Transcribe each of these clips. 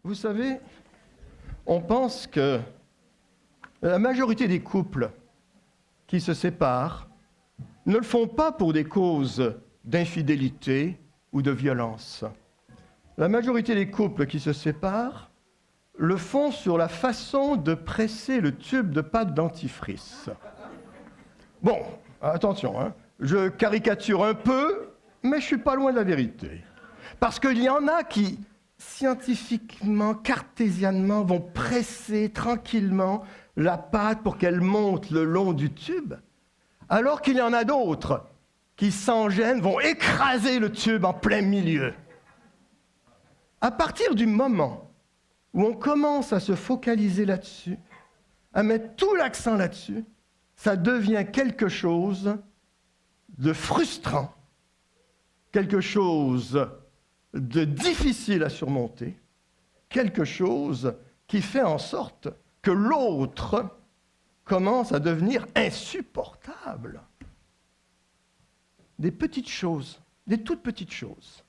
Vous savez, on pense que la majorité des couples qui se séparent ne le font pas pour des causes d'infidélité ou de violence. La majorité des couples qui se séparent le font sur la façon de presser le tube de pâte dentifrice. Bon, attention, hein, je caricature un peu, mais je suis pas loin de la vérité. Parce qu'il y en a qui, scientifiquement, cartésianement, vont presser tranquillement la pâte pour qu'elle monte le long du tube, alors qu'il y en a d'autres qui, sans gêne, vont écraser le tube en plein milieu. À partir du moment où on commence à se focaliser là-dessus, à mettre tout l'accent là-dessus, ça devient quelque chose de frustrant, quelque chose de difficile à surmonter, quelque chose qui fait en sorte que l'autre commence à devenir insupportable. Des petites choses, des toutes petites choses,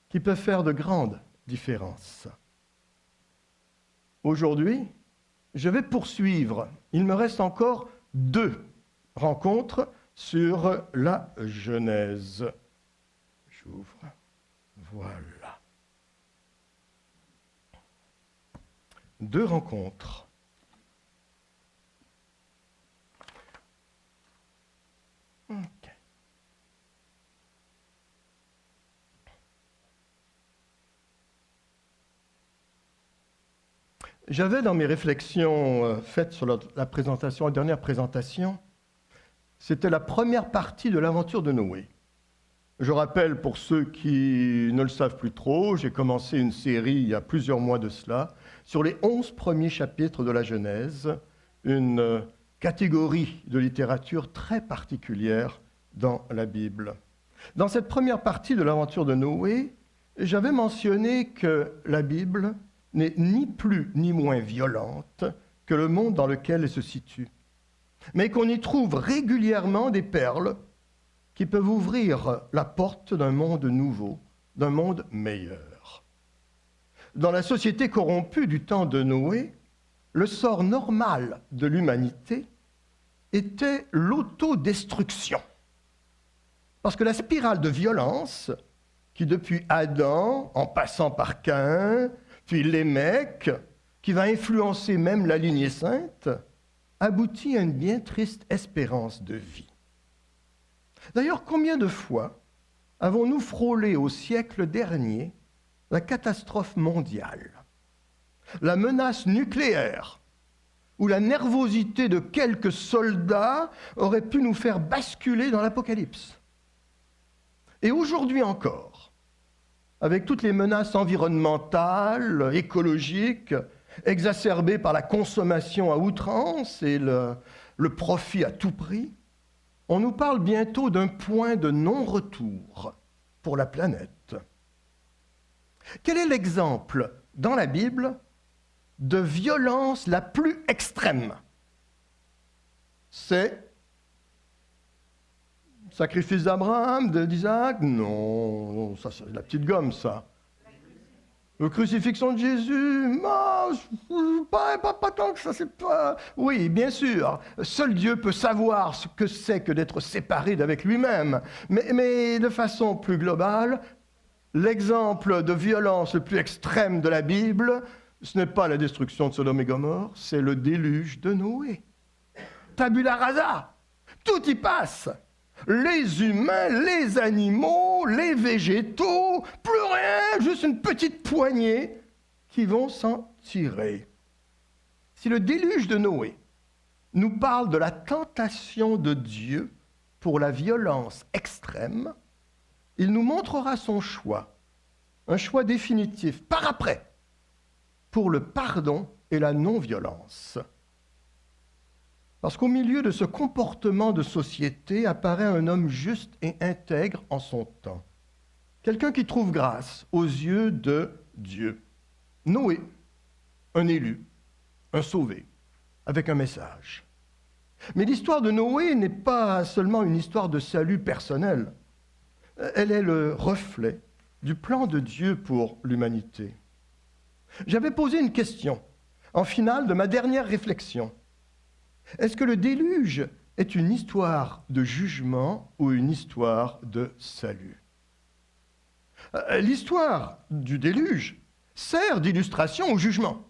qui peuvent faire de grandes différences. Aujourd'hui, je vais poursuivre. Il me reste encore 2 rencontres sur la Genèse. J'ouvre. Voilà. 2 rencontres. OK. J'avais dans mes réflexions faites sur la présentation, la dernière présentation, c'était la première partie de l'aventure de Noé. Je rappelle, pour ceux qui ne le savent plus trop, j'ai commencé une série il y a plusieurs mois de cela, sur les 11 premiers chapitres de la Genèse, une catégorie de littérature très particulière dans la Bible. Dans cette première partie de l'aventure de Noé, j'avais mentionné que la Bible n'est ni plus ni moins violente que le monde dans lequel elle se situe, mais qu'on y trouve régulièrement des perles qui peuvent ouvrir la porte d'un monde nouveau, d'un monde meilleur. Dans la société corrompue du temps de Noé, le sort normal de l'humanité était l'autodestruction. Parce que la spirale de violence, qui depuis Adam, en passant par Caïn, puis Lémec, qui va influencer même la lignée sainte, aboutit à une bien triste espérance de vie. D'ailleurs, combien de fois avons-nous frôlé au siècle dernier la catastrophe mondiale, la menace nucléaire, où la nervosité de quelques soldats aurait pu nous faire basculer dans l'apocalypse? Et aujourd'hui encore, avec toutes les menaces environnementales, écologiques, exacerbées par la consommation à outrance et le profit à tout prix, on nous parle bientôt d'un point de non-retour pour la planète. Quel est l'exemple dans la Bible de violence la plus extrême? C'est sacrifice d'Abraham, d'Isaac? Non, ça c'est la petite gomme, ça. Le crucifixion de Jésus? Pas tant que ça, c'est pas... Oui, bien sûr, seul Dieu peut savoir ce que c'est que d'être séparé d'avec lui-même. Mais de façon plus globale, l'exemple de violence le plus extrême de la Bible, ce n'est pas la destruction de Sodome et Gomorrhe, c'est le déluge de Noé. Tabula rasa, tout y passe. Les humains, les animaux, les végétaux, plus rien, juste une petite poignée qui vont s'en tirer. Si le déluge de Noé nous parle de la tentation de Dieu pour la violence extrême, il nous montrera son choix, un choix définitif, par après, pour le pardon et la non-violence. Parce qu'au milieu de ce comportement de société apparaît un homme juste et intègre en son temps. Quelqu'un qui trouve grâce aux yeux de Dieu. Noé, un élu, un sauvé, avec un message. Mais l'histoire de Noé n'est pas seulement une histoire de salut personnel. Elle est le reflet du plan de Dieu pour l'humanité. J'avais posé une question en finale de ma dernière réflexion. Est-ce que le déluge est une histoire de jugement ou une histoire de salut? L'histoire du déluge sert d'illustration au jugement.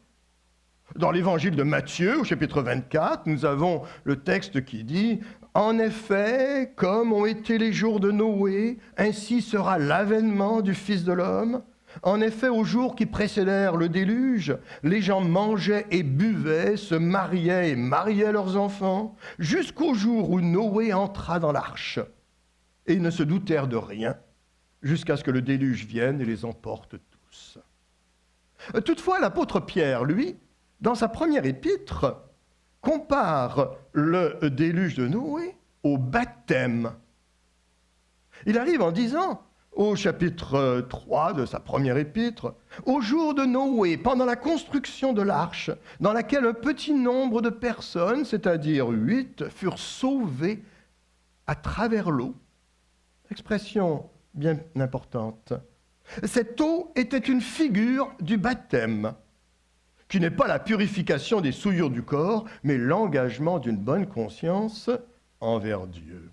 Dans l'évangile de Matthieu, au chapitre 24, nous avons le texte qui dit « En effet, comme ont été les jours de Noé, ainsi sera l'avènement du Fils de l'homme. En effet, aux jours qui précédèrent le déluge, les gens mangeaient et buvaient, se mariaient et mariaient leurs enfants, jusqu'au jour où Noé entra dans l'arche. Et ils ne se doutèrent de rien, jusqu'à ce que le déluge vienne et les emporte tous. » Toutefois, l'apôtre Pierre, lui, dans sa première épître, compare le déluge de Noé au baptême. Il arrive en disant, au chapitre 3 de sa première épître, « Au jour de Noé, pendant la construction de l'arche, dans laquelle un petit nombre de personnes, c'est-à-dire 8, furent sauvées à travers l'eau. » Expression bien importante. Cette eau était une figure du baptême, qui n'est pas la purification des souillures du corps, mais l'engagement d'une bonne conscience envers Dieu.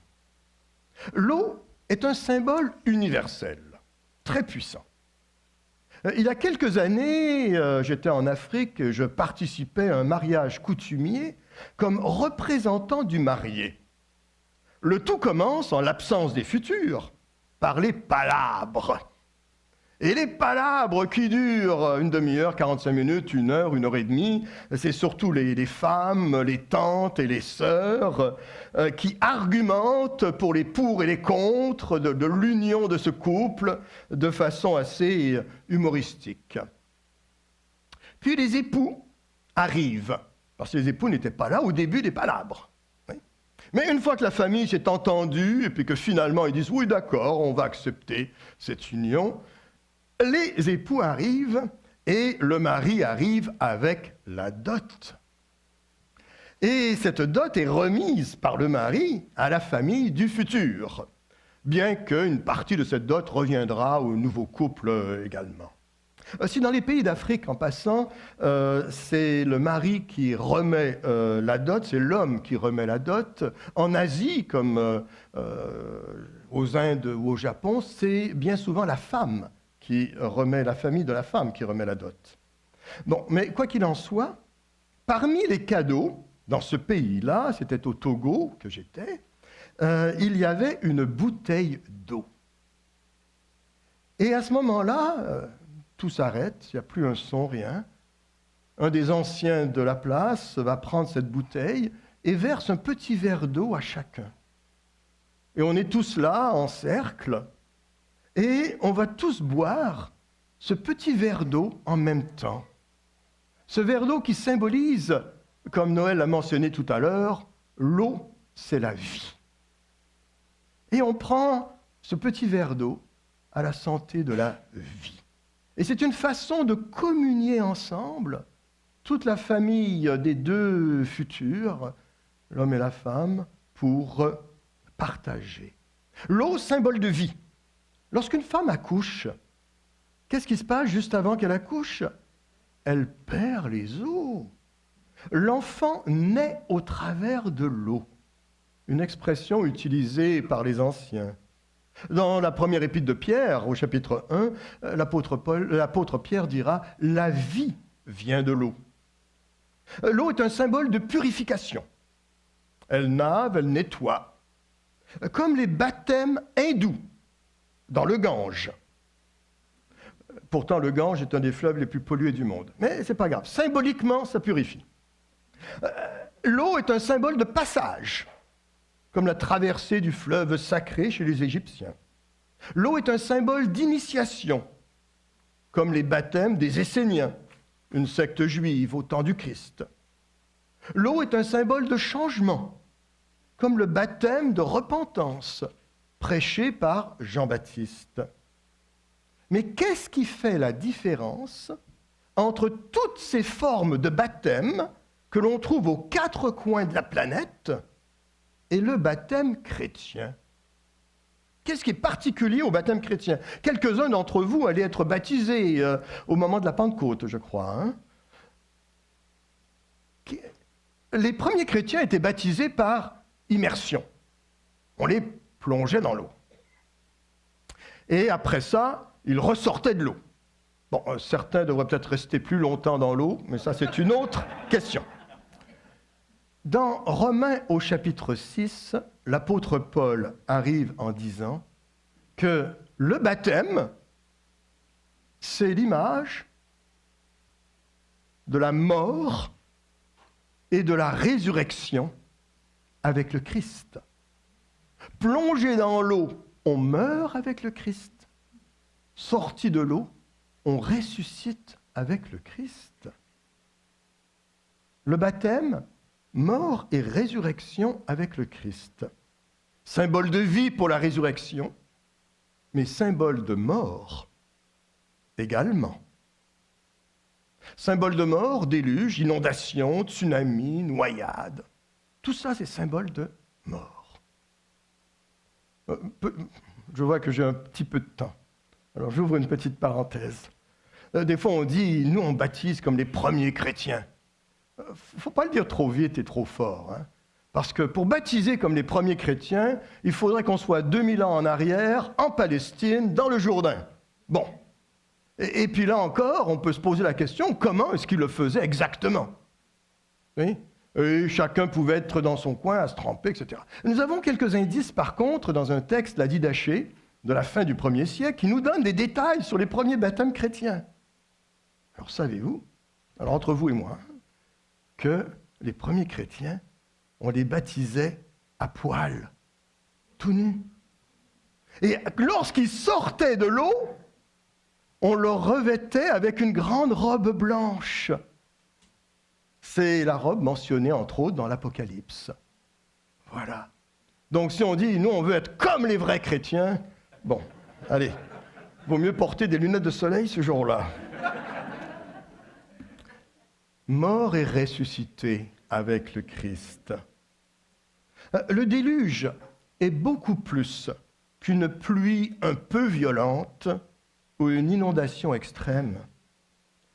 L'eau est un symbole universel, très puissant. Il y a quelques années, j'étais en Afrique, je participais à un mariage coutumier comme représentant du marié. Le tout commence, en l'absence des futurs, par les palabres. Et les palabres qui durent une demi-heure, 45 minutes, 1 heure, 1 heure et demie, c'est surtout les femmes, les tantes et les sœurs qui argumentent pour les pour et les contre de l'union de ce couple de façon assez humoristique. Puis les époux arrivent, parce que les époux n'étaient pas là au début des palabres. Mais une fois que la famille s'est entendue et puis que finalement ils disent « oui, d'accord, on va accepter cette union », les époux arrivent et le mari arrive avec la dot. Et cette dot est remise par le mari à la famille du futur, bien qu'une partie de cette dot reviendra au nouveau couple également. Si dans les pays d'Afrique, en passant, c'est le mari qui remet la dot, c'est l'homme qui remet la dot. En Asie, comme aux Indes ou au Japon, c'est bien souvent la femme qui remet, la famille de la femme qui remet la dot. Bon, mais quoi qu'il en soit, parmi les cadeaux, dans ce pays-là, c'était au Togo que j'étais, il y avait une bouteille d'eau. Et à ce moment-là, tout s'arrête, il n'y a plus un son, rien. Un des anciens de la place va prendre cette bouteille et verse un petit verre d'eau à chacun. Et on est tous là, en cercle, et on va tous boire ce petit verre d'eau en même temps. Ce verre d'eau qui symbolise, comme Noël l'a mentionné tout à l'heure, l'eau, c'est la vie. Et on prend ce petit verre d'eau à la santé de la vie. Et c'est une façon de communier ensemble toute la famille des deux futurs, l'homme et la femme, pour partager. L'eau, symbole de vie. Lorsqu'une femme accouche, qu'est-ce qui se passe juste avant qu'elle accouche? Elle perd les os. L'enfant naît au travers de l'eau. Une expression utilisée par les anciens. Dans la première épître de Pierre, au chapitre 1, l'apôtre Pierre dira « La vie vient de l'eau ». L'eau est un symbole de purification. Elle lave, elle nettoie. Comme les baptêmes hindous dans le Gange. Pourtant, le Gange est un des fleuves les plus pollués du monde. Mais ce n'est pas grave. Symboliquement, ça purifie. L'eau est un symbole de passage, comme la traversée du fleuve sacré chez les Égyptiens. L'eau est un symbole d'initiation, comme les baptêmes des Esséniens, une secte juive au temps du Christ. L'eau est un symbole de changement, comme le baptême de repentance, prêché par Jean-Baptiste. Mais qu'est-ce qui fait la différence entre toutes ces formes de baptême que l'on trouve aux 4 coins de la planète et le baptême chrétien? Qu'est-ce qui est particulier au baptême chrétien? Quelques-uns d'entre vous allaient être baptisés au moment de la Pentecôte, je crois. Hein? Les premiers chrétiens étaient baptisés par immersion. On les plongeait dans l'eau. Et après ça, ils ressortaient de l'eau. Bon, certains devraient peut-être rester plus longtemps dans l'eau, mais ça, c'est une autre question. Dans Romains au chapitre 6, l'apôtre Paul arrive en disant que le baptême, c'est l'image de la mort et de la résurrection avec le Christ. Plongé dans l'eau, on meurt avec le Christ. Sorti de l'eau, on ressuscite avec le Christ. Le baptême, mort et résurrection avec le Christ. Symbole de vie pour la résurrection, mais symbole de mort également. Symbole de mort, déluge, inondation, tsunami, noyade. Tout ça, c'est symbole de mort. Je vois que j'ai un petit peu de temps. Alors j'ouvre une petite parenthèse. Des fois, on dit, nous, on baptise comme les premiers chrétiens. Il ne faut pas le dire trop vite et trop fort. Hein? Parce que pour baptiser comme les premiers chrétiens, il faudrait qu'on soit 2000 ans en arrière, en Palestine, dans le Jourdain. Bon. Et puis là encore, on peut se poser la question, comment est-ce qu'ils le faisaient exactement? Oui? Et chacun pouvait être dans son coin à se tremper, etc. Nous avons quelques indices, par contre, dans un texte, la Didaché, de la fin du 1er siècle, qui nous donne des détails sur les premiers baptêmes chrétiens. Alors savez-vous, alors entre vous et moi, que les premiers chrétiens, on les baptisait à poil, tout nus. Et lorsqu'ils sortaient de l'eau, on le revêtait avec une grande robe blanche. C'est la robe mentionnée, entre autres, dans l'Apocalypse. Voilà. Donc si on dit, nous, on veut être comme les vrais chrétiens, bon, allez, vaut mieux porter des lunettes de soleil ce jour-là. Mort et ressuscité avec le Christ. Le déluge est beaucoup plus qu'une pluie un peu violente ou une inondation extrême.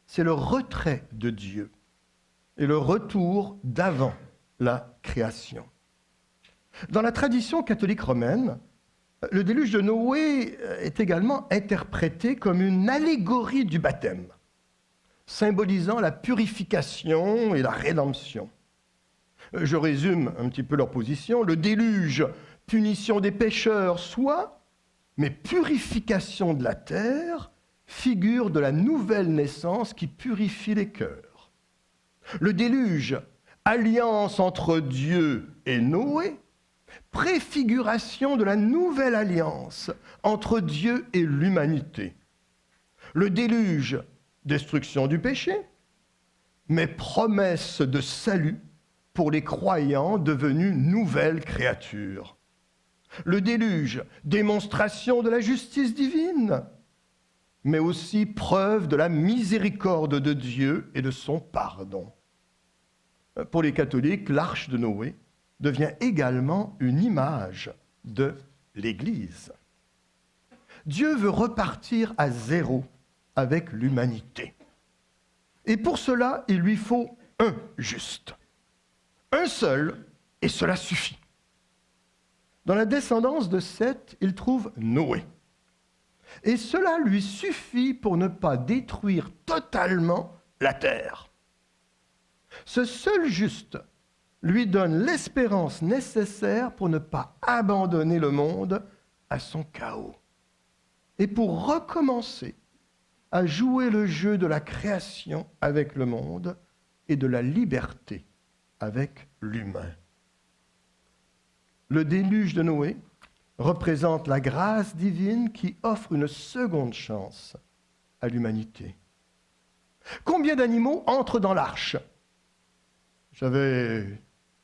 C'est le retrait de Dieu et le retour d'avant la création. Dans la tradition catholique romaine, le déluge de Noé est également interprété comme une allégorie du baptême, symbolisant la purification et la rédemption. Je résume un petit peu leur position. Le déluge, punition des pécheurs, soit, mais purification de la terre, figure de la nouvelle naissance qui purifie les cœurs. Le déluge, alliance entre Dieu et Noé, préfiguration de la nouvelle alliance entre Dieu et l'humanité. Le déluge, destruction du péché, mais promesse de salut pour les croyants devenus nouvelles créatures. Le déluge, démonstration de la justice divine, mais aussi preuve de la miséricorde de Dieu et de son pardon. Pour les catholiques, l'arche de Noé devient également une image de l'Église. Dieu veut repartir à zéro avec l'humanité. Et pour cela, il lui faut un juste. Un seul, et cela suffit. Dans la descendance de Seth, il trouve Noé. Et cela lui suffit pour ne pas détruire totalement la terre. Ce seul juste lui donne l'espérance nécessaire pour ne pas abandonner le monde à son chaos et pour recommencer à jouer le jeu de la création avec le monde et de la liberté avec l'humain. Le déluge de Noé représente la grâce divine qui offre une seconde chance à l'humanité. Combien d'animaux entrent dans l'arche? J'avais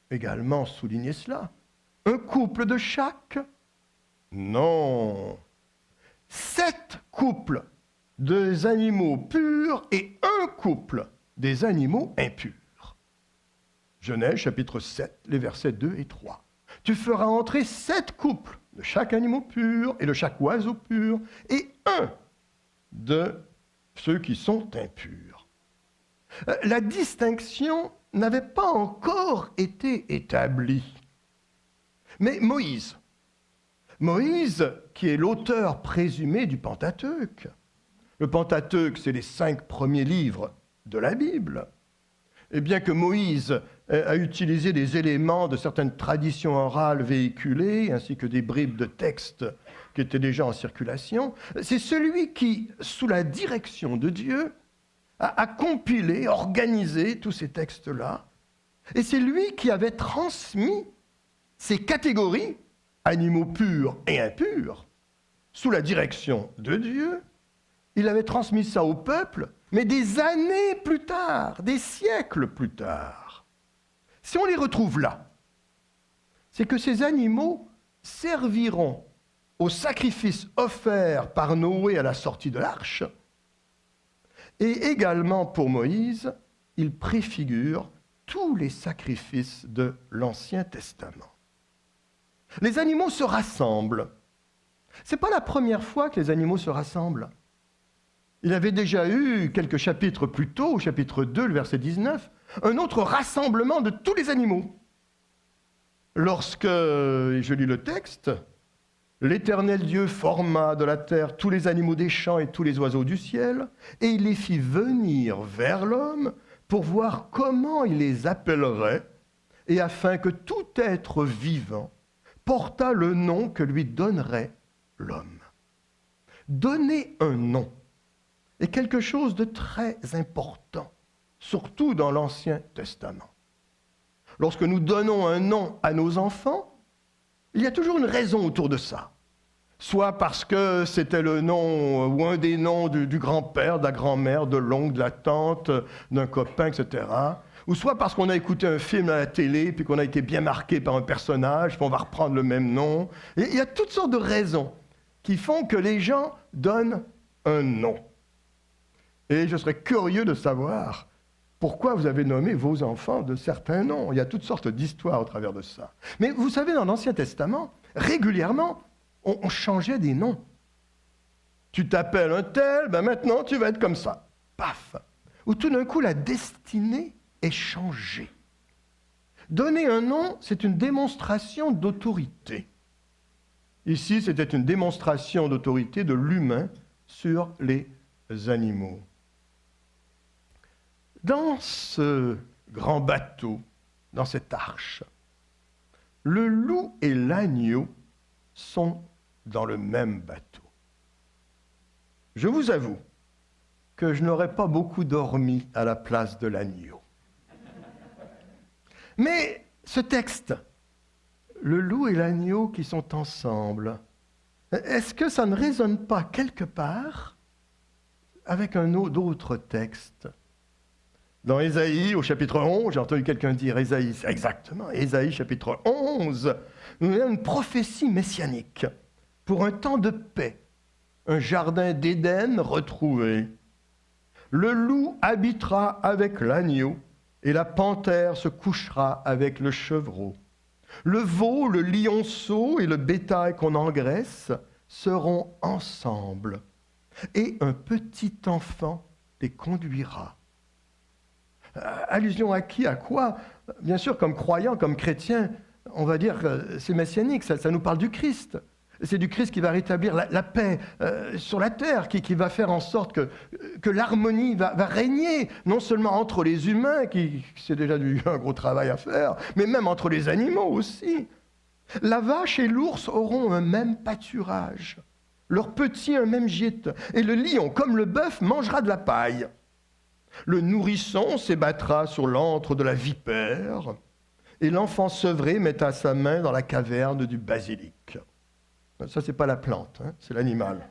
également souligné cela. Un couple de chaque? Non. 7 couples des animaux purs et un couple des animaux impurs. Genèse chapitre 7, les versets 2 et 3. Tu feras entrer 7 couples de chaque animal pur et de chaque oiseau pur, et un de ceux qui sont impurs. La distinction n'avait pas encore été établie. Mais Moïse, qui est l'auteur présumé du Pentateuque, le Pentateuque, c'est les 5 premiers livres de la Bible, et bien que Moïse a utilisé des éléments de certaines traditions orales véhiculées, ainsi que des bribes de textes qui étaient déjà en circulation, c'est celui qui, sous la direction de Dieu, a compilé, organisé tous ces textes-là, et c'est lui qui avait transmis ces catégories, animaux purs et impurs, sous la direction de Dieu. Il avait transmis ça au peuple, mais des années plus tard, des siècles plus tard. Si on les retrouve là, c'est que ces animaux serviront au sacrifice offert par Noé à la sortie de l'arche, et également pour Moïse, ils préfigurent tous les sacrifices de l'Ancien Testament. Les animaux se rassemblent. Ce n'est pas la première fois que les animaux se rassemblent. Il y avait déjà eu quelques chapitres plus tôt, au chapitre 2, le verset 19, un autre rassemblement de tous les animaux. Lorsque, et je lis le texte, l'Éternel Dieu forma de la terre tous les animaux des champs et tous les oiseaux du ciel, et il les fit venir vers l'homme pour voir comment il les appellerait, et afin que tout être vivant portât le nom que lui donnerait l'homme. Donner un nom est quelque chose de très important, surtout dans l'Ancien Testament. Lorsque nous donnons un nom à nos enfants, il y a toujours une raison autour de ça. Soit parce que c'était le nom ou un des noms du grand-père, de la grand-mère, de l'oncle, de la tante, d'un copain, etc. Ou soit parce qu'on a écouté un film à la télé, puis qu'on a été bien marqué par un personnage, puis on va reprendre le même nom. Et il y a toutes sortes de raisons qui font que les gens donnent un nom. Et je serais curieux de savoir pourquoi vous avez nommé vos enfants de certains noms. Il y a toutes sortes d'histoires au travers de ça. Mais vous savez, dans l'Ancien Testament, régulièrement, on changeait des noms. Tu t'appelles un tel, ben maintenant tu vas être comme ça. Paf! Ou tout d'un coup, la destinée est changée. Donner un nom, c'est une démonstration d'autorité. Ici, c'était une démonstration d'autorité de l'humain sur les animaux. Dans ce grand bateau, dans cette arche, le loup et l'agneau sont dans le même bateau. Je vous avoue que je n'aurais pas beaucoup dormi à la place de l'agneau. Mais ce texte, le loup et l'agneau qui sont ensemble, est-ce que ça ne résonne pas quelque part avec un autre texte? Dans Ésaïe, au chapitre 11, j'ai entendu quelqu'un dire Ésaïe, c'est exactement, Ésaïe chapitre 11, nous avons une prophétie messianique pour un temps de paix, un jardin d'Éden retrouvé. Le loup habitera avec l'agneau et la panthère se couchera avec le chevreau. Le veau, le lionceau et le bétail qu'on engraisse seront ensemble et un petit enfant les conduira. Allusion à qui, à quoi? Bien sûr, comme croyants, comme chrétiens, on va dire que c'est messianique, ça nous parle du Christ. C'est du Christ qui va rétablir la paix sur la terre, qui va faire en sorte que l'harmonie va régner, non seulement entre les humains, qui c'est déjà un gros travail à faire, mais même entre les animaux aussi. La vache et l'ours auront un même pâturage, leurs petits un même gîte, et le lion, comme le bœuf, mangera de la paille. Le nourrisson s'ébattra sur l'antre de la vipère, et l'enfant sevré mettra sa main dans la caverne du basilic. Ça, c'est pas la plante, hein, c'est l'animal.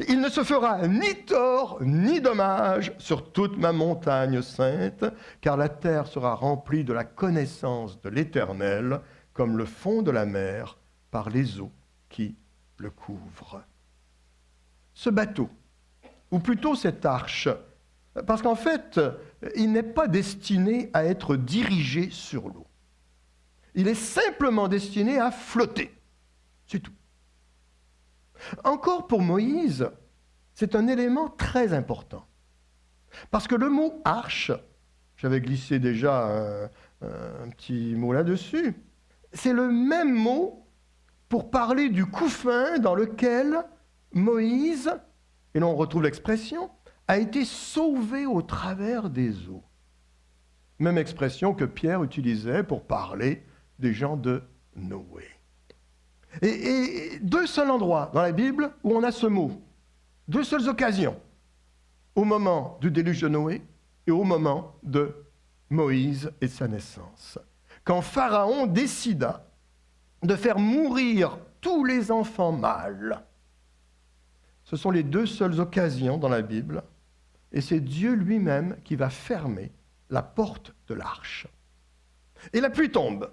Il ne se fera ni tort ni dommage sur toute ma montagne sainte, car la terre sera remplie de la connaissance de l'Éternel, comme le fond de la mer par les eaux qui le couvrent. Ce bateau, ou plutôt cette arche, parce qu'en fait, il n'est pas destiné à être dirigé sur l'eau. Il est simplement destiné à flotter. C'est tout. Encore pour Moïse, c'est un élément très important. Parce que le mot arche, j'avais glissé déjà un petit mot là-dessus, c'est le même mot pour parler du couffin dans lequel Moïse, et l'on retrouve l'expression, a été sauvé au travers des eaux. Même expression que Pierre utilisait pour parler des gens de Noé. Et deux seuls endroits dans la Bible où on a ce mot, deux seules occasions, au moment du déluge de Noé et au moment de Moïse et sa naissance. Quand Pharaon décida de faire mourir tous les enfants mâles. Ce sont les deux seules occasions dans la Bible, et c'est Dieu lui-même qui va fermer la porte de l'arche. Et la pluie tombe,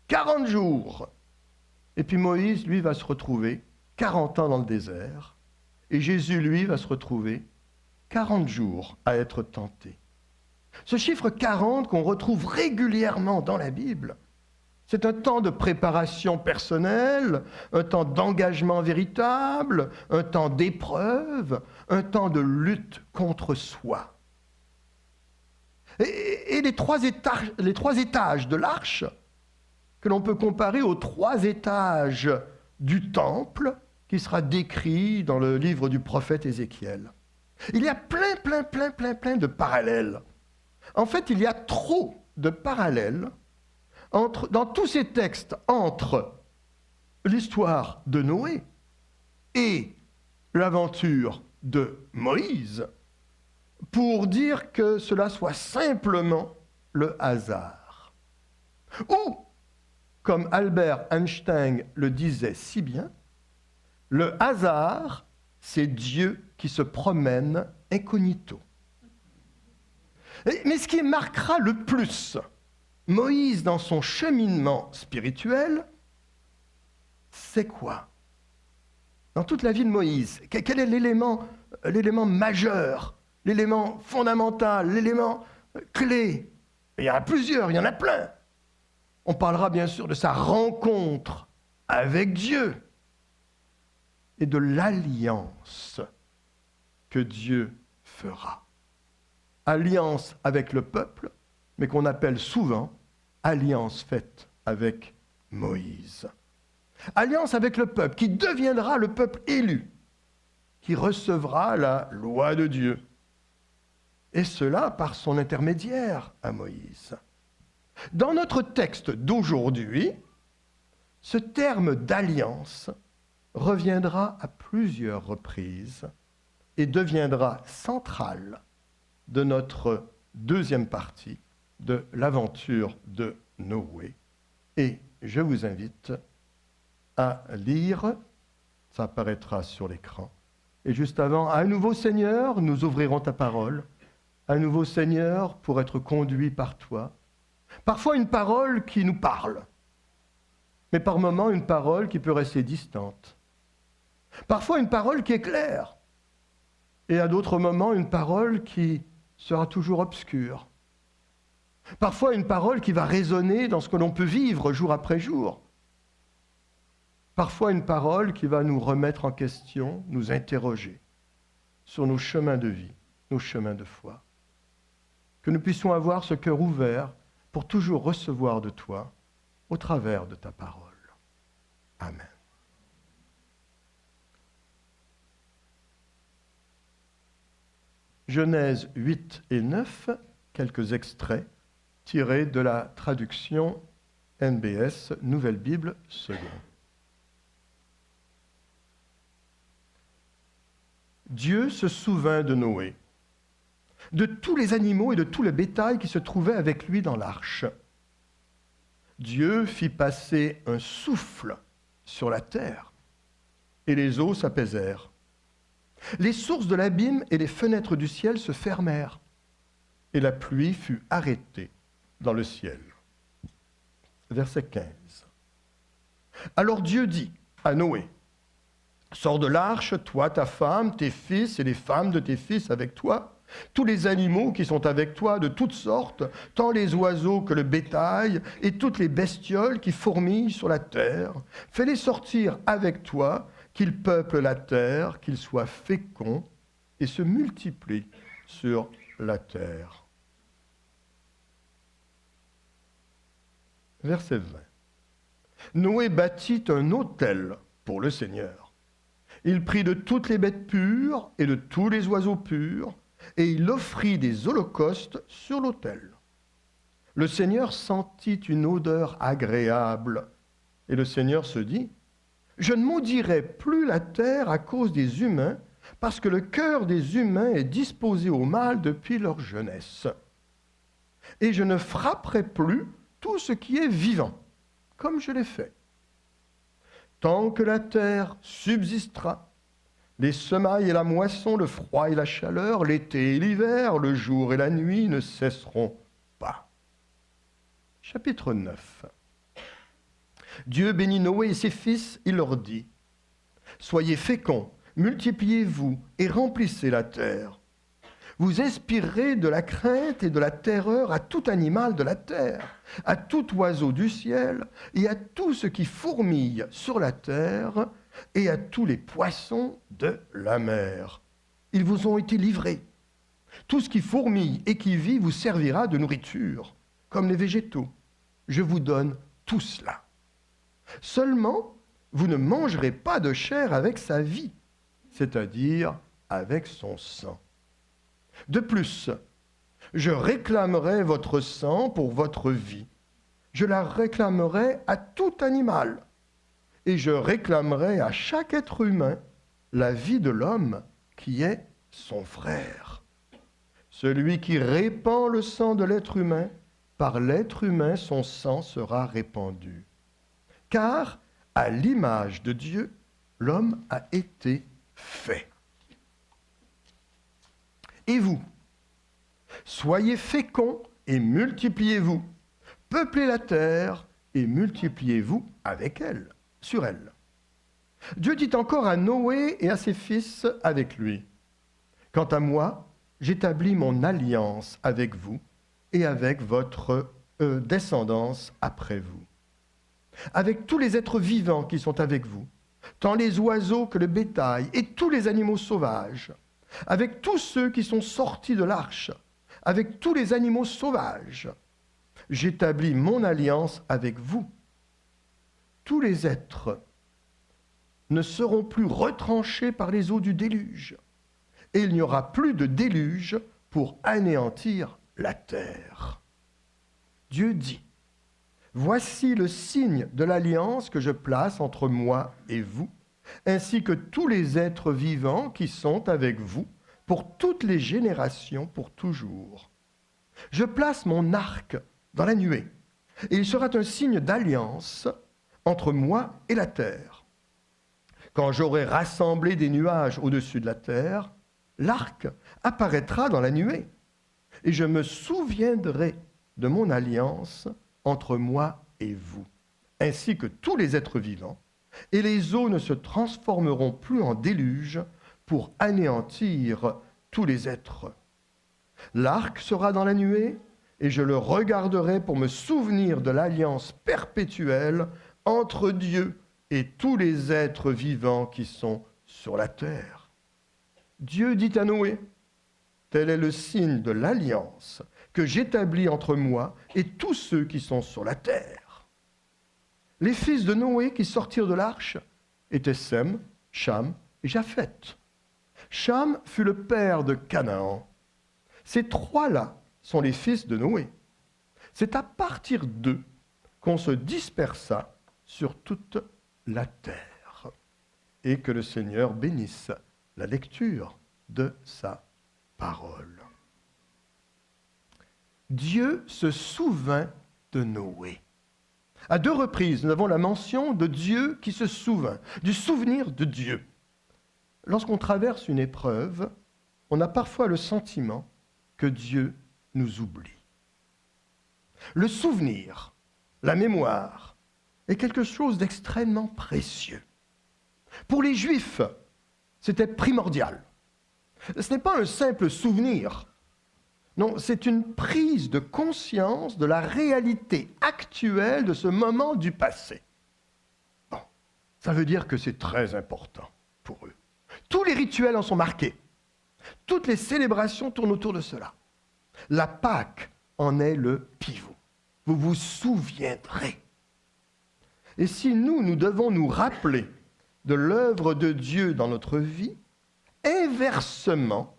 40 jours, et puis Moïse, lui, va se retrouver 40 ans dans le désert, et Jésus, lui, va se retrouver 40 jours à être tenté. Ce chiffre 40 qu'on retrouve régulièrement dans la Bible, c'est un temps de préparation personnelle, un temps d'engagement véritable, un temps d'épreuve, un temps de lutte contre soi. Et les trois étages de l'arche, que l'on peut comparer aux 3 étages du temple, qui sera décrit dans le livre du prophète Ézéchiel. Il y a plein de parallèles. En fait, il y a trop de parallèles dans tous ces textes entre l'histoire de Noé et l'aventure de Moïse pour dire que cela soit simplement le hasard. Ou, comme Albert Einstein le disait si bien, le hasard, c'est Dieu qui se promène incognito. Mais ce qui marquera le plus Moïse dans son cheminement spirituel, c'est quoi? Dans toute la vie de Moïse, quel est l'élément majeur, l'élément fondamental, l'élément clé? Il y en a plusieurs, il y en a plein. On parlera bien sûr de sa rencontre avec Dieu et de l'alliance que Dieu fera. Alliance avec le peuple, mais qu'on appelle souvent alliance faite avec Moïse. Alliance avec le peuple, qui deviendra le peuple élu, qui recevra la loi de Dieu. Et cela par son intermédiaire à Moïse. Dans notre texte d'aujourd'hui, ce terme d'alliance reviendra à plusieurs reprises et deviendra central de notre deuxième partie de l'aventure de Noé. Et je vous invite à lire, ça apparaîtra sur l'écran. Et juste avant, à nouveau Seigneur, nous ouvrirons ta parole. À nouveau Seigneur, pour être conduit par toi. Parfois une parole qui nous parle, mais par moments une parole qui peut rester distante. Parfois une parole qui est claire, et à d'autres moments une parole qui sera toujours obscure. Parfois une parole qui va résonner dans ce que l'on peut vivre jour après jour. Parfois une parole qui va nous remettre en question, nous interroger sur nos chemins de vie, nos chemins de foi. Que nous puissions avoir ce cœur ouvert pour toujours recevoir de toi au travers de ta parole. Amen. Genèse 8 et 9, quelques extraits tirés de la traduction NBS, Nouvelle Bible seconde. Dieu se souvint de Noé, de tous les animaux et de tout le bétail qui se trouvaient avec lui dans l'arche. Dieu fit passer un souffle sur la terre, et les eaux s'apaisèrent. Les sources de l'abîme et les fenêtres du ciel se fermèrent, et la pluie fut arrêtée dans le ciel. Verset 15. Alors Dieu dit à Noé, « Sors de l'arche, toi, ta femme, tes fils et les femmes de tes fils avec toi, tous les animaux qui sont avec toi de toutes sortes, tant les oiseaux que le bétail, et toutes les bestioles qui fourmillent sur la terre. Fais-les sortir avec toi, qu'ils peuplent la terre, qu'ils soient féconds et se multiplient sur la terre. Verset 20. Noé bâtit un autel pour le Seigneur. Il prit de toutes les bêtes pures et de tous les oiseaux purs, et il offrit des holocaustes sur l'autel. Le Seigneur sentit une odeur agréable, et le Seigneur se dit, « Je ne maudirai plus la terre à cause des humains, parce que le cœur des humains est disposé au mal depuis leur jeunesse. Et je ne frapperai plus tout ce qui est vivant, comme je l'ai fait. Tant que la terre subsistera, les semailles et la moisson, le froid et la chaleur, l'été et l'hiver, le jour et la nuit ne cesseront pas. » Chapitre 9. Dieu bénit Noé et ses fils, il leur dit, « Soyez féconds, multipliez-vous et remplissez la terre. Vous inspirerez de la crainte et de la terreur à tout animal de la terre, à tout oiseau du ciel et à tout ce qui fourmille sur la terre et à tous les poissons de la mer. Ils vous ont été livrés. Tout ce qui fourmille et qui vit vous servira de nourriture, comme les végétaux. Je vous donne tout cela. Seulement, vous ne mangerez pas de chair avec sa vie, c'est-à-dire avec son sang. De plus, je réclamerai votre sang pour votre vie. Je la réclamerai à tout animal. Et je réclamerai à chaque être humain la vie de l'homme qui est son frère. Celui qui répand le sang de l'être humain, par l'être humain son sang sera répandu. Car, à l'image de Dieu, l'homme a été fait. Et vous, soyez féconds et multipliez-vous. Peuplez la terre et multipliez-vous avec elle, sur elle. Dieu dit encore à Noé et à ses fils avec lui, « Quant à moi, j'établis mon alliance avec vous et avec votre descendance après vous, avec tous les êtres vivants qui sont avec vous, tant les oiseaux que le bétail et tous les animaux sauvages, avec tous ceux qui sont sortis de l'arche, avec tous les animaux sauvages. J'établis mon alliance avec vous. Tous les êtres ne seront plus retranchés par les eaux du déluge, et il n'y aura plus de déluge pour anéantir la terre. » Dieu dit, « Voici le signe de l'alliance que je place entre moi et vous, ainsi que tous les êtres vivants qui sont avec vous, pour toutes les générations, pour toujours. Je place mon arc dans la nuée, et il sera un signe d'alliance entre moi et la terre. Quand j'aurai rassemblé des nuages au-dessus de la terre, l'arc apparaîtra dans la nuée, et je me souviendrai de mon alliance entre moi et vous, ainsi que tous les êtres vivants, et les eaux ne se transformeront plus en déluge pour anéantir tous les êtres. L'arc sera dans la nuée, et je le regarderai pour me souvenir de l'alliance perpétuelle entre Dieu et tous les êtres vivants qui sont sur la terre. » Dieu dit à Noé, « Tel est le signe de l'alliance que j'établis entre moi et tous ceux qui sont sur la terre. » Les fils de Noé qui sortirent de l'arche étaient Sem, Cham et Japheth. Cham fut le père de Canaan. Ces trois-là sont les fils de Noé. C'est à partir d'eux qu'on se dispersa sur toute la terre. Et que le Seigneur bénisse la lecture de sa parole. Dieu se souvint de Noé. À deux reprises, nous avons la mention de Dieu qui se souvint, du souvenir de Dieu. Lorsqu'on traverse une épreuve, on a parfois le sentiment que Dieu nous oublie. Le souvenir, la mémoire, est quelque chose d'extrêmement précieux. Pour les Juifs, c'était primordial. Ce n'est pas un simple souvenir. Non, c'est une prise de conscience de la réalité actuelle de ce moment du passé. Bon, ça veut dire que c'est très important pour eux. Tous les rituels en sont marqués. Toutes les célébrations tournent autour de cela. La Pâque en est le pivot. Vous vous souviendrez. Et si nous devons nous rappeler de l'œuvre de Dieu dans notre vie, inversement,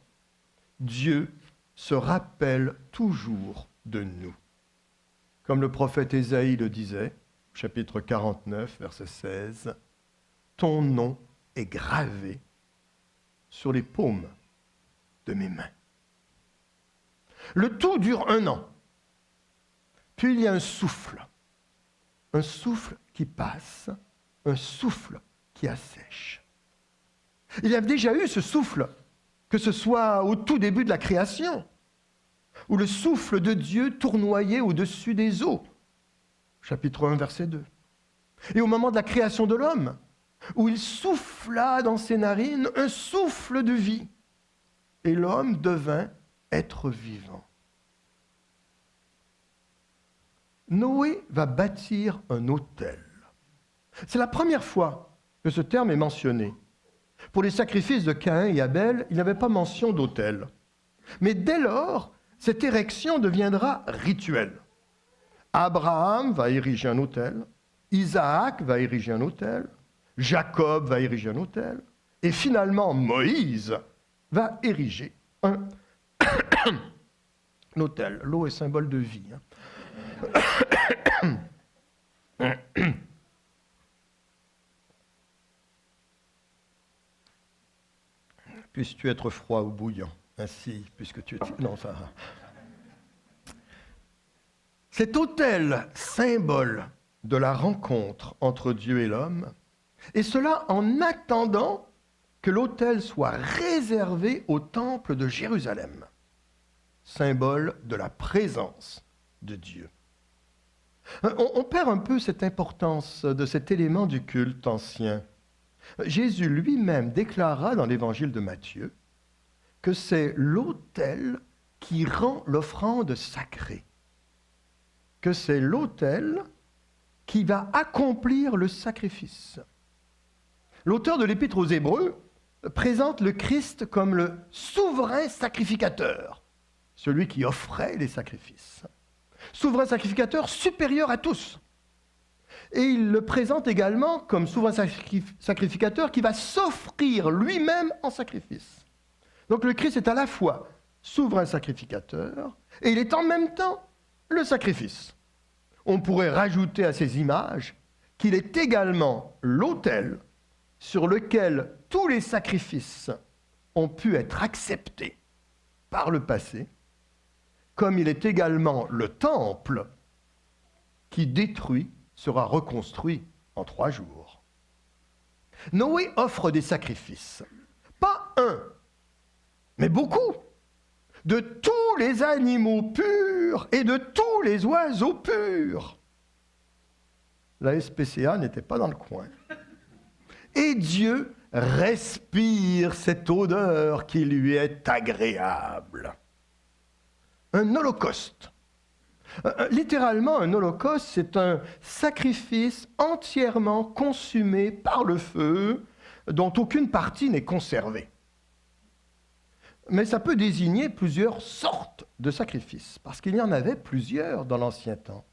Dieu se rappelle toujours de nous. Comme le prophète Ésaïe le disait, chapitre 49, verset 16, « Ton nom est gravé sur les paumes de mes mains. » Le tout dure 1 an. Puis il y a un souffle qui passe, un souffle qui assèche. Il y a déjà eu ce souffle, que ce soit au tout début de la création, où le souffle de Dieu tournoyait au-dessus des eaux, chapitre 1, verset 2. Et au moment de la création de l'homme, où il souffla dans ses narines un souffle de vie, et l'homme devint être vivant. Noé va bâtir un autel. C'est la première fois que ce terme est mentionné. Pour les sacrifices de Caïn et Abel, il n'y avait pas mention d'autel. Mais dès lors, cette érection deviendra rituelle. Abraham va ériger un autel, Isaac va ériger un autel, Jacob va ériger un autel, et finalement Moïse va ériger un autel. L'eau est symbole de vie. Puisses-tu être froid ou bouillant, ainsi, puisque tu es... Non, ça... Cet autel, symbole de la rencontre entre Dieu et l'homme, et cela en attendant que l'autel soit réservé au temple de Jérusalem, symbole de la présence de Dieu. On perd un peu cette importance de cet élément du culte ancien. Jésus lui-même déclara dans l'évangile de Matthieu que c'est l'autel qui rend l'offrande sacrée, que c'est l'autel qui va accomplir le sacrifice. L'auteur de l'Épître aux Hébreux présente le Christ comme le souverain sacrificateur, celui qui offrait les sacrifices. Souverain sacrificateur supérieur à tous. Et il le présente également comme souverain sacrificateur qui va s'offrir lui-même en sacrifice. Donc le Christ est à la fois souverain sacrificateur et il est en même temps le sacrifice. On pourrait rajouter à ces images qu'il est également l'autel sur lequel tous les sacrifices ont pu être acceptés par le passé, comme il est également le temple qui détruit sera reconstruit en 3 jours. Noé offre des sacrifices, pas un, mais beaucoup, de tous les animaux purs et de tous les oiseaux purs. La SPCA n'était pas dans le coin. Et Dieu respire cette odeur qui lui est agréable. Un holocauste. Littéralement, un holocauste, c'est un sacrifice entièrement consumé par le feu, dont aucune partie n'est conservée. Mais ça peut désigner plusieurs sortes de sacrifices, parce qu'il y en avait plusieurs dans l'ancien temps.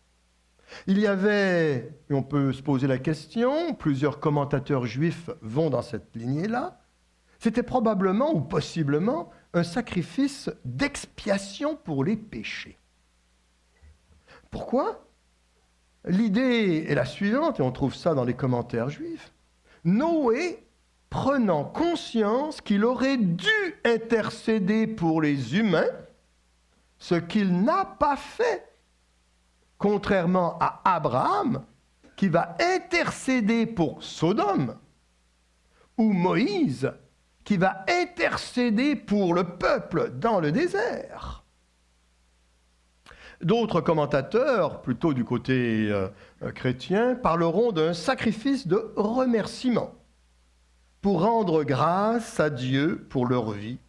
Il y avait, et on peut se poser la question, plusieurs commentateurs juifs vont dans cette lignée-là, c'était probablement ou possiblement un sacrifice d'expiation pour les péchés. Pourquoi? L'idée est la suivante, et on trouve ça dans les commentaires juifs. Noé, prenant conscience qu'il aurait dû intercéder pour les humains, ce qu'il n'a pas fait, contrairement à Abraham, qui va intercéder pour Sodome, ou Moïse, qui va intercéder pour le peuple dans le désert. D'autres commentateurs, plutôt du côté chrétien, parleront d'un sacrifice de remerciement pour rendre grâce à Dieu pour leur vie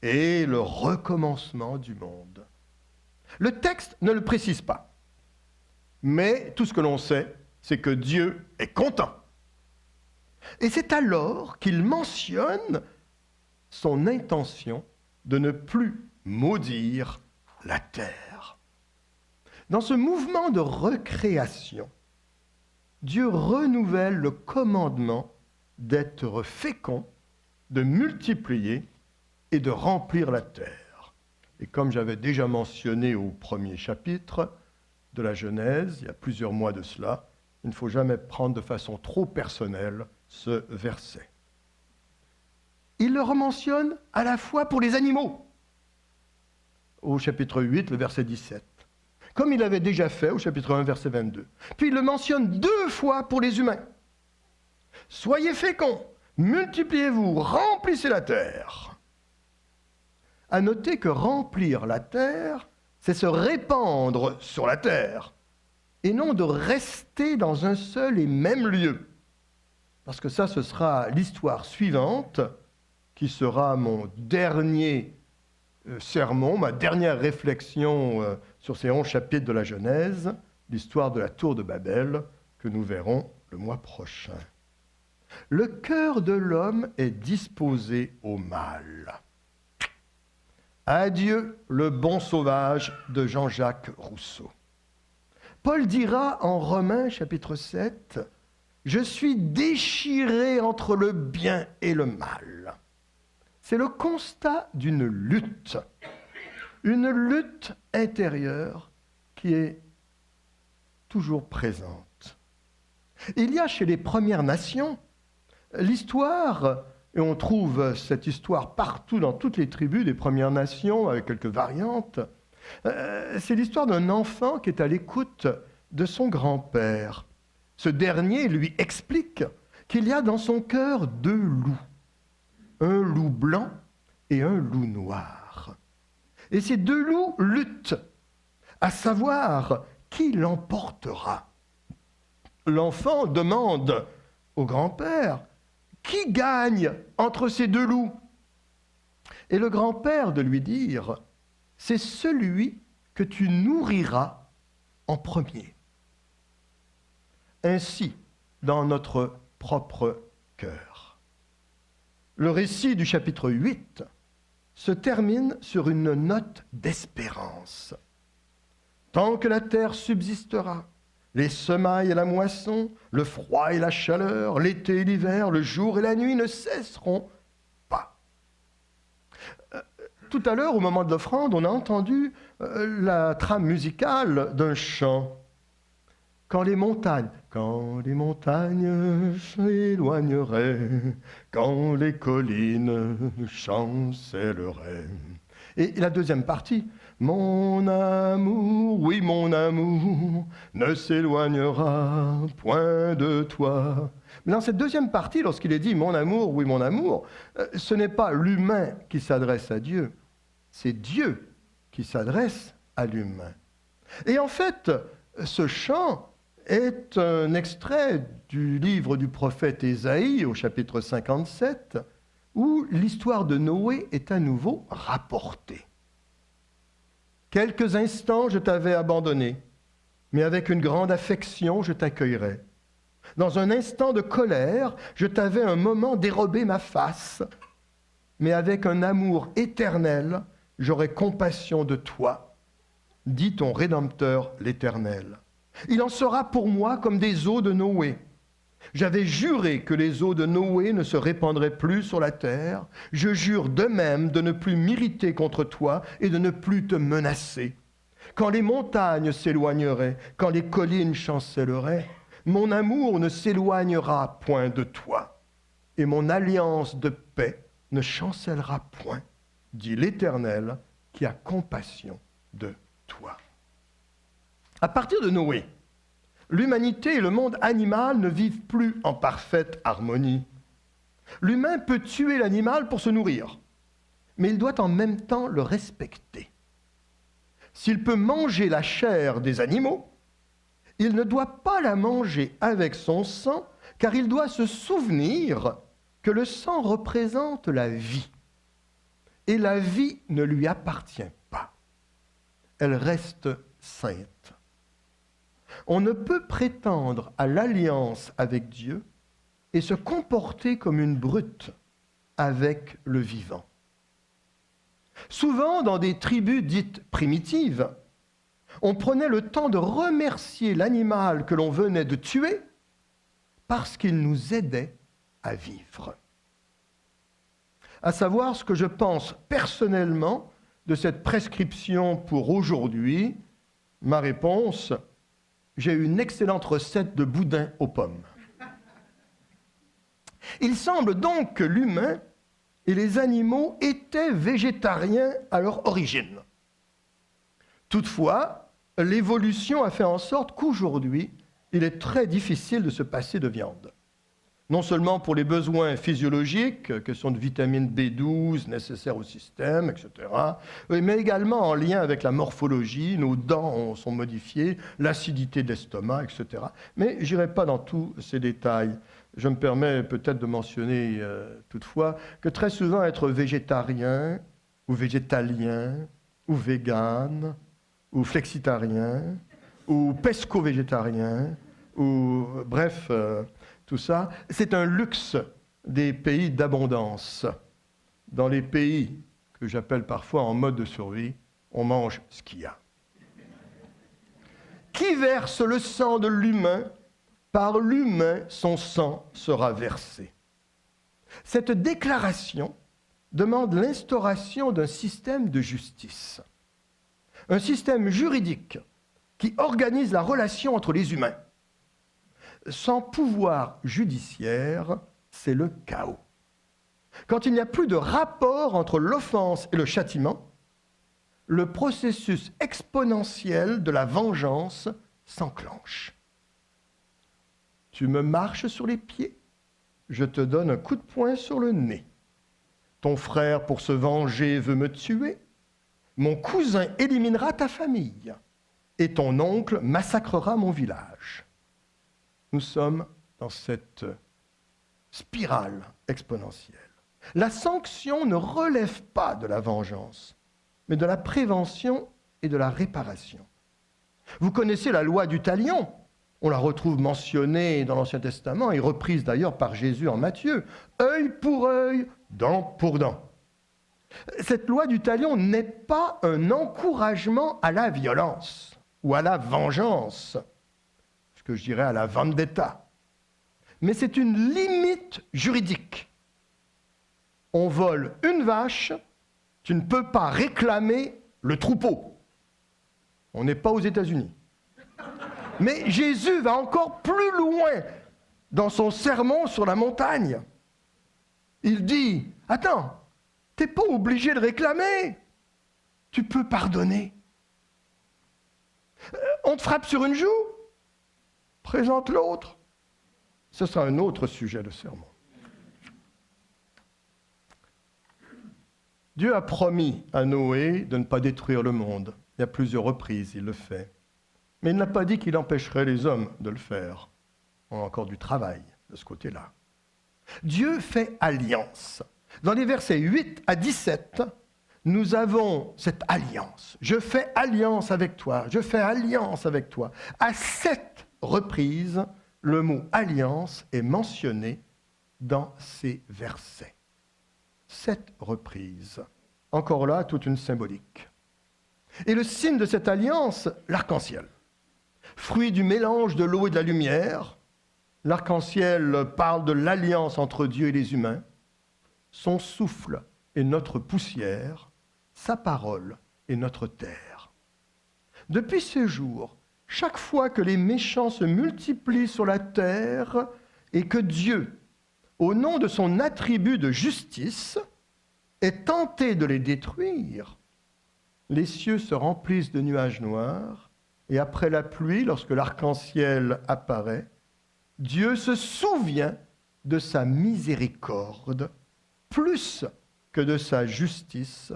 et le recommencement du monde. Le texte ne le précise pas, mais tout ce que l'on sait, c'est que Dieu est content. Et c'est alors qu'il mentionne son intention de ne plus maudire la terre. Dans ce mouvement de recréation, Dieu renouvelle le commandement d'être fécond, de multiplier et de remplir la terre. Et comme j'avais déjà mentionné au premier chapitre de la Genèse, il y a plusieurs mois de cela, il ne faut jamais prendre de façon trop personnelle ce verset. Il le rementionne à la fois pour les animaux, au chapitre 8, le verset 17, comme il avait déjà fait au chapitre 1, verset 22. Puis il le mentionne 2 fois pour les humains. Soyez féconds, multipliez-vous, remplissez la terre. À noter que remplir la terre, c'est se répandre sur la terre, et non de rester dans un seul et même lieu. Parce que ça, ce sera l'histoire suivante, qui sera mon dernier sermon, ma dernière réflexion sur ces 11 chapitres de la Genèse, l'histoire de la tour de Babel, que nous verrons le mois prochain. Le cœur de l'homme est disposé au mal. Adieu le bon sauvage de Jean-Jacques Rousseau. Paul dira en Romains chapitre 7, « Je suis déchiré entre le bien et le mal. » C'est le constat d'une lutte intérieure qui est toujours présente. Il y a chez les Premières Nations l'histoire, et on trouve cette histoire partout dans toutes les tribus des Premières Nations, avec quelques variantes, c'est l'histoire d'un enfant qui est à l'écoute de son grand-père. Ce dernier lui explique qu'il y a dans son cœur 2 loups, un loup blanc et un loup noir. Et ces 2 loups luttent, à savoir qui l'emportera. L'enfant demande au grand-père, qui gagne entre ces 2 loups? Et le grand-père de lui dire, c'est celui que tu nourriras en premier. Ainsi, dans notre propre cœur. Le récit du chapitre 8 se termine sur une note d'espérance. Tant que la terre subsistera, les semailles et la moisson, le froid et la chaleur, l'été et l'hiver, le jour et la nuit ne cesseront pas. Tout à l'heure, au moment de l'offrande, on a entendu la trame musicale d'un chant. Quand les montagnes s'éloigneraient, quand les collines chancelleraient. Et la deuxième partie, mon amour, oui mon amour, ne s'éloignera point de toi. Mais dans cette deuxième partie, lorsqu'il est dit mon amour, oui mon amour, ce n'est pas l'humain qui s'adresse à Dieu, c'est Dieu qui s'adresse à l'humain. Et en fait, ce chant est un extrait du livre du prophète Ésaïe au chapitre 57, où l'histoire de Noé est à nouveau rapportée. Quelques instants, je t'avais abandonné, mais avec une grande affection, je t'accueillerai. Dans un instant de colère, je t'avais un moment dérobé ma face, mais avec un amour éternel, j'aurai compassion de toi, dit ton Rédempteur l'Éternel. Il en sera pour moi comme des eaux de Noé. J'avais juré que les eaux de Noé ne se répandraient plus sur la terre. Je jure de même de ne plus m'irriter contre toi et de ne plus te menacer. Quand les montagnes s'éloigneraient, quand les collines chancelleraient, mon amour ne s'éloignera point de toi, et mon alliance de paix ne chancellera point, dit l'Éternel qui a compassion de toi. À partir de Noé, l'humanité et le monde animal ne vivent plus en parfaite harmonie. L'humain peut tuer l'animal pour se nourrir, mais il doit en même temps le respecter. S'il peut manger la chair des animaux, il ne doit pas la manger avec son sang, car il doit se souvenir que le sang représente la vie. et la vie ne lui appartient pas. Elle reste sainte. On ne peut prétendre à l'alliance avec Dieu et se comporter comme une brute avec le vivant. Souvent, dans des tribus dites primitives, on prenait le temps de remercier l'animal que l'on venait de tuer parce qu'il nous aidait à vivre. À savoir ce que je pense personnellement de cette prescription pour aujourd'hui, ma réponse, j'ai une excellente recette de boudin aux pommes. Il semble donc que l'humain et les animaux étaient végétariens à leur origine. Toutefois, l'évolution a fait en sorte qu'aujourd'hui, il est très difficile de se passer de viande. Non seulement pour les besoins physiologiques, question de vitamine B12 nécessaires au système, etc., mais également en lien avec la morphologie, nos dents sont modifiées, l'acidité de l'estomac, etc. Mais je n'irai pas dans tous ces détails. Je me permets peut-être de mentionner toutefois que très souvent être végétarien ou végétalien ou vegan ou flexitarien ou pesco-végétarien ou bref, tout ça, c'est un luxe des pays d'abondance. Dans les pays que j'appelle parfois en mode de survie, on mange ce qu'il y a. Qui verse le sang de l'humain, par l'humain son sang sera versé. Cette déclaration demande l'instauration d'un système de justice, un système juridique qui organise la relation entre les humains. Sans pouvoir judiciaire, c'est le chaos. Quand il n'y a plus de rapport entre l'offense et le châtiment, le processus exponentiel de la vengeance s'enclenche. Tu me marches sur les pieds, je te donne un coup de poing sur le nez. Ton frère, pour se venger, veut me tuer. Mon cousin éliminera ta famille et ton oncle massacrera mon village. Nous sommes dans cette spirale exponentielle. La sanction ne relève pas de la vengeance, mais de la prévention et de la réparation. Vous connaissez la loi du talion. On la retrouve mentionnée dans l'Ancien Testament et reprise d'ailleurs par Jésus en Matthieu. Œil pour œil, dent pour dent. Cette loi du talion n'est pas un encouragement à la violence ou à la vengeance, ce que je dirais à la vendetta, mais c'est une limite juridique. On vole une vache, tu ne peux pas réclamer le troupeau. On n'est pas aux États-Unis. Mais Jésus va encore plus loin dans son sermon sur la montagne. Il dit, attends, tu n'es pas obligé de réclamer. Tu peux pardonner. On te frappe sur une joue, présente l'autre. Ce sera un autre sujet de sermon. Dieu a promis à Noé de ne pas détruire le monde. Il y a plusieurs reprises, il le fait. Mais il n'a pas dit qu'il empêcherait les hommes de le faire. On a encore du travail de ce côté-là. Dieu fait alliance. Dans les versets 8 à 17, nous avons cette alliance. Je fais alliance avec toi, je fais alliance avec toi. À 7 reprises, le mot alliance est mentionné dans ces versets. 7 reprises. Encore là, toute une symbolique. Et le signe de cette alliance, l'arc-en-ciel. Fruit du mélange de l'eau et de la lumière, l'arc-en-ciel parle de l'alliance entre Dieu et les humains. Son souffle est notre poussière, sa parole est notre terre. Depuis ces jours, chaque fois que les méchants se multiplient sur la terre et que Dieu, au nom de son attribut de justice, est tenté de les détruire, les cieux se remplissent de nuages noirs et après la pluie, lorsque l'arc-en-ciel apparaît, Dieu se souvient de sa miséricorde plus que de sa justice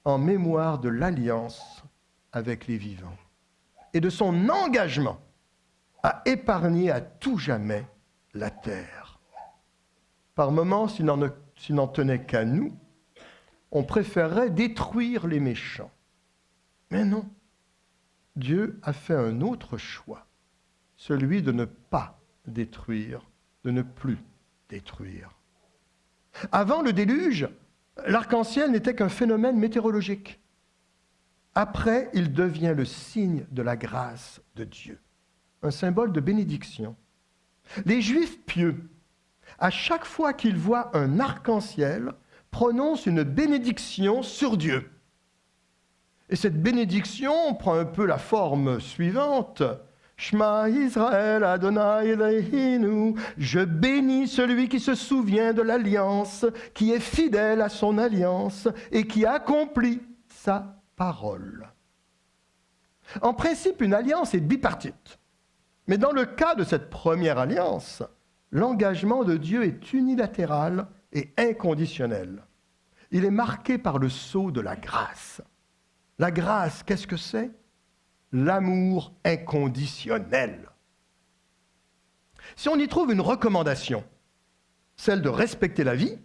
en mémoire de l'alliance avec les vivants et de son engagement à épargner à tout jamais la terre. Par moments, s'il n'en tenait qu'à nous, on préférerait détruire les méchants. Mais non, Dieu a fait un autre choix, celui de ne pas détruire, de ne plus détruire. Avant le déluge, l'arc-en-ciel n'était qu'un phénomène météorologique. Après, il devient le signe de la grâce de Dieu, un symbole de bénédiction. Les Juifs pieux, à chaque fois qu'ils voient un arc-en-ciel, prononcent une bénédiction sur Dieu. Et cette bénédiction prend un peu la forme suivante. Shema Israël Adonai Eloheinu, je bénis celui qui se souvient de l'alliance, qui est fidèle à son alliance et qui accomplit sa parole. En principe, une alliance est bipartite. Mais dans le cas de cette première alliance, l'engagement de Dieu est unilatéral et inconditionnel. Il est marqué par le sceau de la grâce. La grâce, qu'est-ce que c'est? L'amour inconditionnel. Si on y trouve une recommandation, celle de respecter la vie,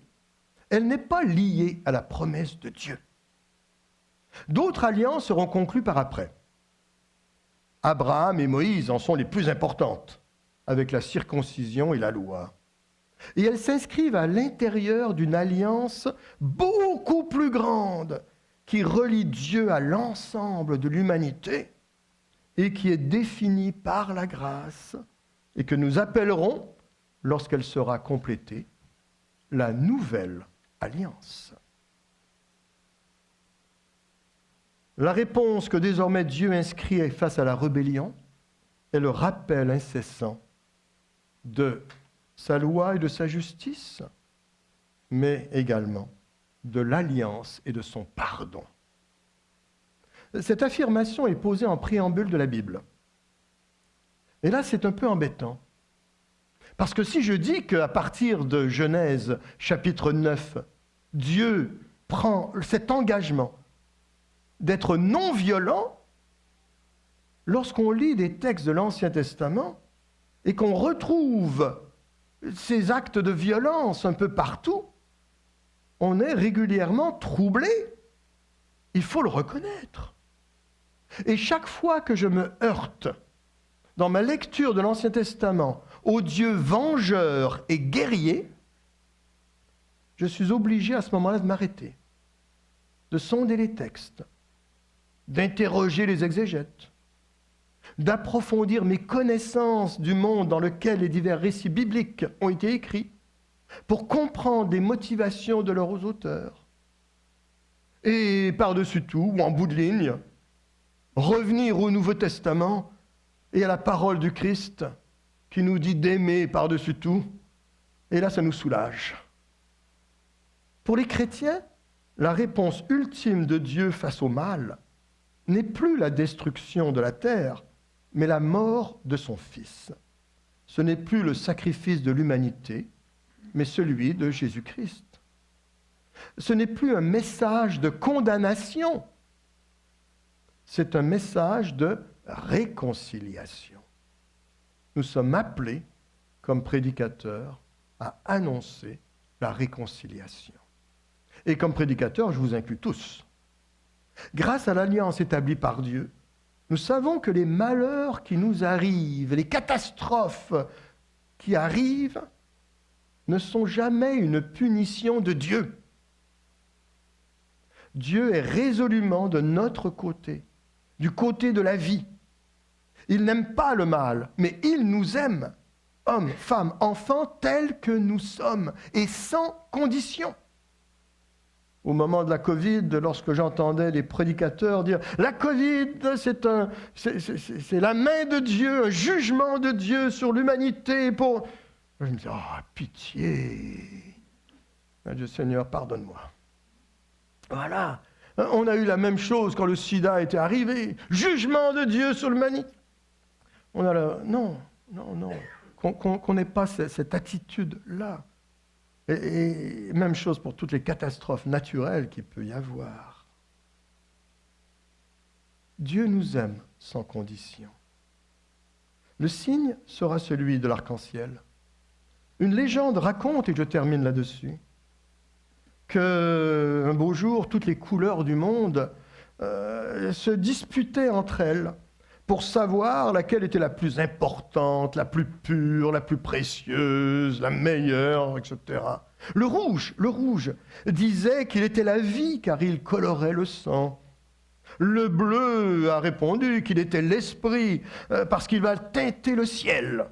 elle n'est pas liée à la promesse de Dieu. D'autres alliances seront conclues par après. Abraham et Moïse en sont les plus importantes, avec la circoncision et la loi. Et elles s'inscrivent à l'intérieur d'une alliance beaucoup plus grande qui relie Dieu à l'ensemble de l'humanité et qui est définie par la grâce et que nous appellerons, lorsqu'elle sera complétée, la nouvelle alliance. La réponse que désormais Dieu inscrit face à la rébellion est le rappel incessant de sa loi et de sa justice, mais également de l'alliance et de son pardon. Cette affirmation est posée en préambule de la Bible. Et là, c'est un peu embêtant. Parce que si je dis qu'à partir de Genèse, chapitre 9, Dieu prend cet engagement d'être non violent, lorsqu'on lit des textes de l'Ancien Testament et qu'on retrouve ces actes de violence un peu partout, on est régulièrement troublé. Il faut le reconnaître. Et chaque fois que je me heurte dans ma lecture de l'Ancien Testament au Dieu vengeur et guerrier, je suis obligé à ce moment-là de m'arrêter, de sonder les textes, d'interroger les exégètes, d'approfondir mes connaissances du monde dans lequel les divers récits bibliques ont été écrits, pour comprendre les motivations de leurs auteurs. Et par-dessus tout, ou en bout de ligne, revenir au Nouveau Testament et à la parole du Christ qui nous dit d'aimer par-dessus tout. Et là, ça nous soulage. Pour les chrétiens, la réponse ultime de Dieu face au mal n'est plus la destruction de la terre, mais la mort de son Fils. Ce n'est plus le sacrifice de l'humanité, mais celui de Jésus-Christ. Ce n'est plus un message de condamnation, c'est un message de réconciliation. Nous sommes appelés, comme prédicateurs, à annoncer la réconciliation. Et comme prédicateurs, je vous inclus tous. Grâce à l'alliance établie par Dieu, nous savons que les malheurs qui nous arrivent, les catastrophes qui arrivent, ne sont jamais une punition de Dieu. Dieu est résolument de notre côté, du côté de la vie. Il n'aime pas le mal, mais il nous aime, hommes, femmes, enfants, tels que nous sommes, et sans condition. Au moment de la Covid, lorsque j'entendais des prédicateurs dire « La Covid, c'est la main de Dieu, un jugement de Dieu sur l'humanité pour... » Je me disais « Oh, pitié !» Dieu Seigneur, pardonne-moi. Voilà. On a eu la même chose quand le sida était arrivé. Jugement de Dieu sur l'humanité. On a là, non. Qu'on n'ait pas cette attitude-là. Et même chose pour toutes les catastrophes naturelles qu'il peut y avoir. Dieu nous aime sans condition. Le signe sera celui de l'arc-en-ciel. Une légende raconte, et je termine là-dessus, qu'un beau jour, toutes les couleurs du monde se disputaient entre elles pour savoir laquelle était la plus importante, la plus pure, la plus précieuse, la meilleure, etc. Le rouge disait qu'il était la vie car il colorait le sang. Le bleu a répondu qu'il était l'esprit parce qu'il va teinter le ciel.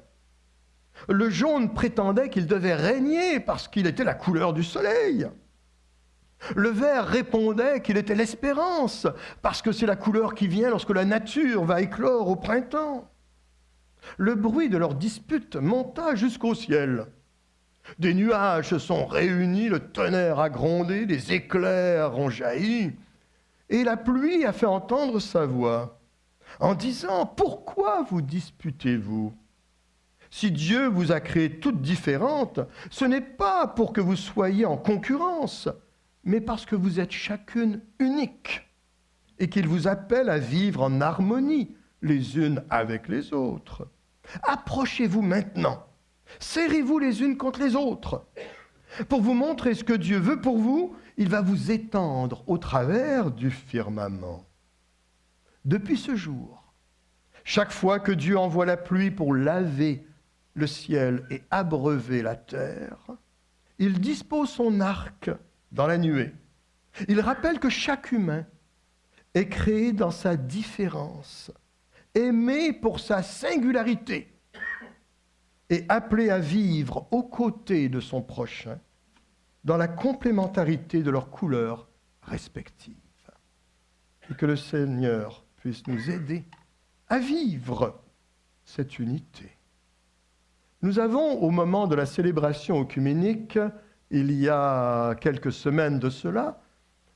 Le jaune prétendait qu'il devait régner parce qu'il était la couleur du soleil. Le vert répondait qu'il était l'espérance, parce que c'est la couleur qui vient lorsque la nature va éclore au printemps. Le bruit de leur dispute monta jusqu'au ciel. Des nuages se sont réunis, le tonnerre a grondé, des éclairs ont jailli, et la pluie a fait entendre sa voix, en disant « Pourquoi vous disputez-vous ? Si Dieu vous a créées toutes différentes, ce n'est pas pour que vous soyez en concurrence, mais parce que vous êtes chacune unique et qu'il vous appelle à vivre en harmonie les unes avec les autres. Approchez-vous maintenant, serrez-vous les unes contre les autres. Pour vous montrer ce que Dieu veut pour vous, il va vous étendre au travers du firmament. Depuis ce jour, chaque fois que Dieu envoie la pluie pour laver le ciel et abreuver la terre, il dispose son arc dans la nuée. Il rappelle que chaque humain est créé dans sa différence, aimé pour sa singularité et appelé à vivre aux côtés de son prochain dans la complémentarité de leurs couleurs respectives. Et que le Seigneur puisse nous aider à vivre cette unité. Nous avons, au moment de la célébration œcuménique, il y a quelques semaines de cela,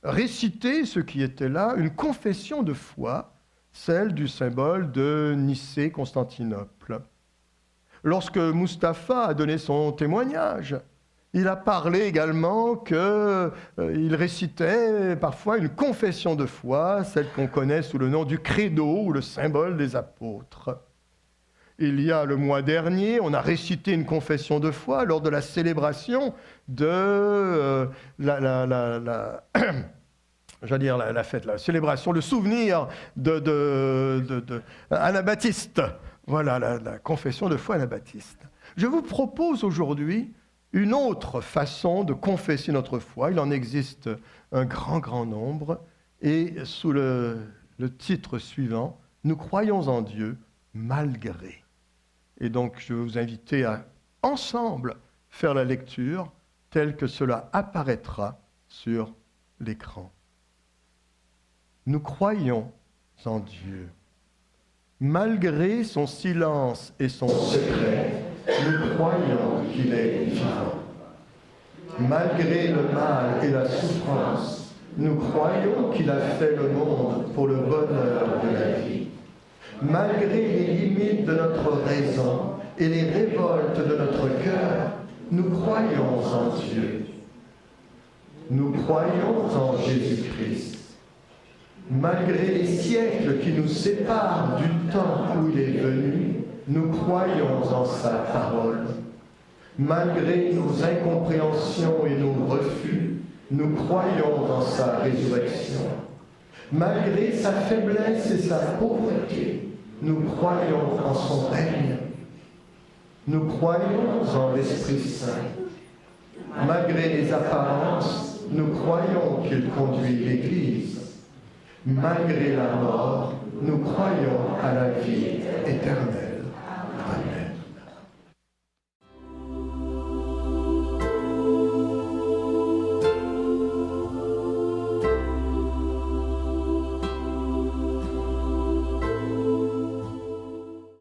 récité, ceux qui étaient là, une confession de foi, celle du symbole de Nicée-Constantinople. Lorsque Mustapha a donné son témoignage, il a parlé également qu'il récitait parfois une confession de foi, celle qu'on connaît sous le nom du credo ou le symbole des apôtres. Il y a le mois dernier, on a récité une confession de foi lors de la célébration de la fête, la célébration, le souvenir de Anabaptiste. Voilà, la confession de foi anabaptiste. Je vous propose aujourd'hui une autre façon de confesser notre foi. Il en existe un grand nombre. Et sous le titre suivant, « Nous croyons en Dieu malgré ». Et donc, je vais vous inviter à, ensemble, faire la lecture telle que cela apparaîtra sur l'écran. Nous croyons en Dieu. Malgré son silence et son secret, nous croyons qu'il est vivant. Malgré le mal et la souffrance, nous croyons qu'il a fait le monde pour le bonheur de la vie. Malgré les limites de notre raison et les révoltes de notre cœur, nous croyons en Dieu. Nous croyons en Jésus-Christ. Malgré les siècles qui nous séparent du temps où il est venu, nous croyons en sa parole. Malgré nos incompréhensions et nos refus, nous croyons en sa résurrection. Malgré sa faiblesse et sa pauvreté, nous croyons en son règne. Nous croyons en l'Esprit Saint. Malgré les apparences, nous croyons qu'il conduit l'Église. Malgré la mort, nous croyons à la vie éternelle.